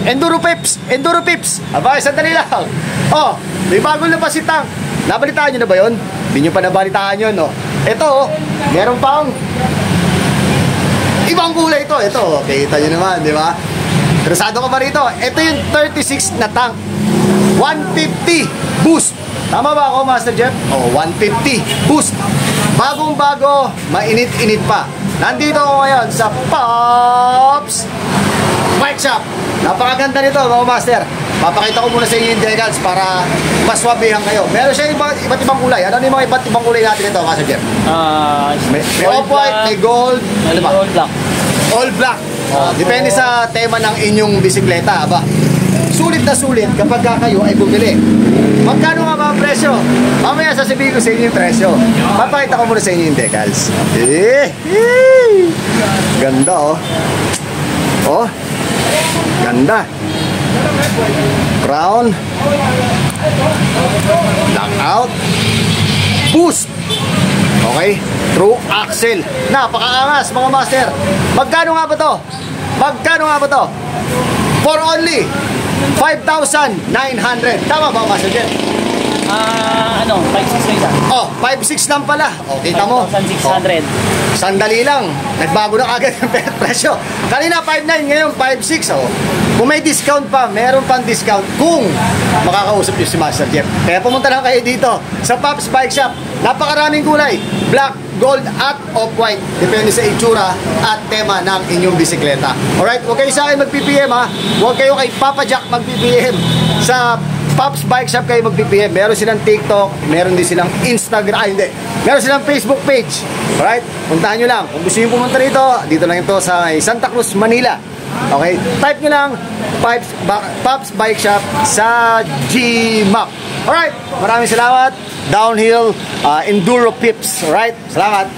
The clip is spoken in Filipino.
Enduro Pips. Enduro Pips. Aba, sandali lang. Oh, may bagong labas si Tank. Nabalitaan nyo na ba yun? Hindi nyo pa nabalitaan yun, no? Ito, oh, meron pang ibang kulay ito. Ito, kita nyo naman, di ba? Interesado ko ba rito? Ito yung 36 na tank. 150 boost. Tama ba ako, Master Jeff? Oh, 150 boost. Bagong-bago, mainit-init pa. Nandito ako ngayon sa Pops Bike Shop. Napakaganda nito, mga Master. Papakita ko muna sa inyo yung decals para maswabihan kayo. Meron siya iba't ibang kulay. Ano yung mga iba't ibang kulay natin ito, Master Jeff? May off-white, may gold. Ano ba? All black. All black. Depende sa tema ng inyong bisikleta. Aba, sulit na sulit kapag kayo ay bumili. Magkano nga ba ang presyo? Mamaya sasabihin ko sa inyo yung presyo. Papakita ko muna sa inyo yung decals. Ganda, oh. Oh, ganda. Crown, lockout, boost. Okay, true axle. Napakaangas, mga master. Magkano nga ba to? Magkano nga ba to? For only 5,900. Tama ba, Master Jeff? 5,600 na isa. Oh, 5,600 lang pala. O, kita mo. 5,600. Sandali lang. Nagbago na agad yung presyo. Kanina 5,900, ngayon 5,600. Oh. Kung may discount pa, meron pang discount kung makakausap nyo si Master Jeff. Kaya pumunta lang kayo dito sa Pops Bike Shop. Napakaraming kulay. Black, gold at off-white. Depende sa itsura at tema ng inyong bisikleta. Alright, huwag kayo sa akin mag-PPM, ha. Huwag kayo kay Papa Jack mag-PPM. Sa Pops Bike Shop kayo mag-PPM. Meron silang TikTok, meron din silang Instagram, hindi. Meron silang Facebook page. Alright, puntahan nyo lang. Kung gusto nyo pumunta rito, dito lang ito sa Santa Cruz, Manila. Okay, type nyo lang Pops Bike Shop sa Gmap. Alright, maraming salamat. Downhill Enduro Pips. Alright, salamat.